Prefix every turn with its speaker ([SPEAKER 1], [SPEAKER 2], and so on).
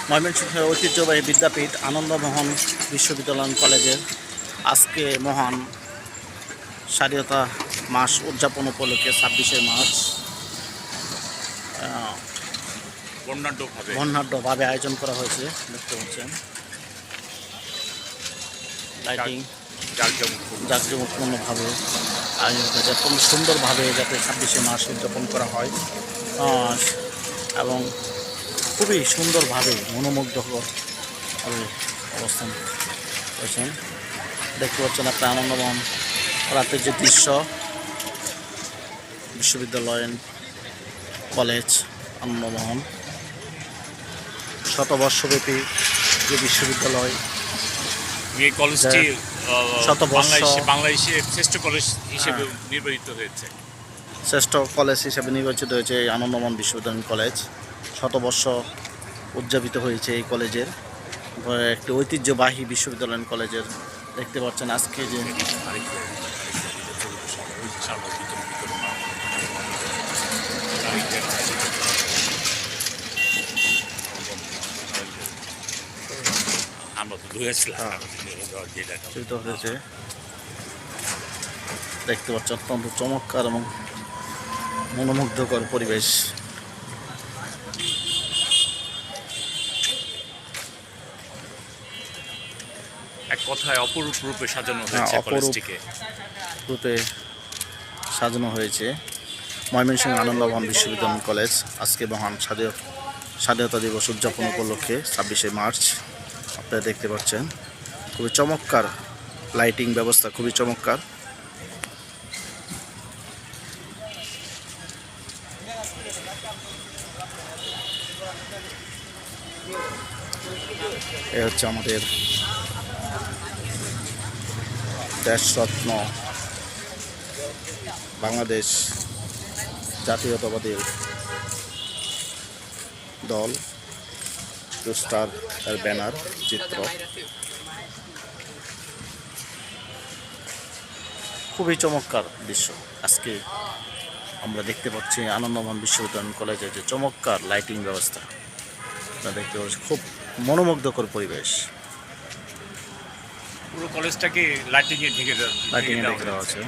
[SPEAKER 1] ময়মনসিংহের ঐতিহ্যবাহী বিদ্যাপীঠ আনন্দমোহন বিশ্ববিদ্যালয় কলেজের আজকে মহান স্বাধীনতা মাস উদযাপন উপলক্ষে 26শে মার্চ বর্ণাঢ্যভাবে আয়োজন করা হয়েছে। দেখতে পাচ্ছেন লাইটিং জাঁকজমকপূর্ণভাবে আয়োজন করেছে, খুব সুন্দরভাবে যাতে 26শে মার্চ উদযাপন করা হয় এবং খুবই সুন্দরভাবে মনোমুগ্ধকর অবস্থান করেছেন। দেখতে পাচ্ছেন আপনার আনন্দমোহন রাতের যে দৃশ্য, বিশ্ববিদ্যালয় কলেজ আনন্দমোহন শতবর্ষব্যাপী যে বিশ্ববিদ্যালয়,
[SPEAKER 2] এই কলেজটি বাংলাদেশের শ্রেষ্ঠ কলেজ হিসেবে নির্বাচিত হয়েছে।
[SPEAKER 1] শ্রেষ্ঠ কলেজ হিসেবে নির্বাচিত হয়েছে এই আনন্দমোহন বিশ্ববিদ্যালয় কলেজ। শতবর্ষ উদযাপিত হয়েছে এই কলেজের, একটি ঐতিহ্যবাহী বিশ্ববিদ্যালয় কলেজের। দেখতে পাচ্ছেন আজকে যে হয়েছে, দেখতে পাচ্ছেন অত্যন্ত চমৎকার এবং মনোমুগ্ধকর পরিবেশ।
[SPEAKER 2] এক কথায় অপরূপ রূপে সাজানো হয়েছে,
[SPEAKER 1] অপরূপ রূপে সাজানো হয়েছে ময়মনসিংহ আনন্দমোহন বিশ্ববিদ্যালয় কলেজ আজকে মহান স্বাধীনতা দিবস উদযাপন উপলক্ষে 26শে মার্চ। আপনারা দেখতে পাচ্ছেন খুবই চমৎকার লাইটিং ব্যবস্থা, খুবই চমৎকার। এ হচ্ছে আমাদের দেশরত্ন বাংলাদেশ জাতীয়তাবাদী দল স্টার এর ব্যানার চিত্র। খুবই চমৎকার দৃশ্য আজকে আমরা দেখতে পাচ্ছি আনন্দমোহন বিশ্ববিদ্যালয় কলেজের যে চমৎকার লাইটিং ব্যবস্থা দেখতে পাচ্ছি, খুব মনোমুগ্ধকর পরিবেশ।
[SPEAKER 2] পুরো কলেজটাকে লাইটিংয়ে ঢেকে দেওয়া আছে।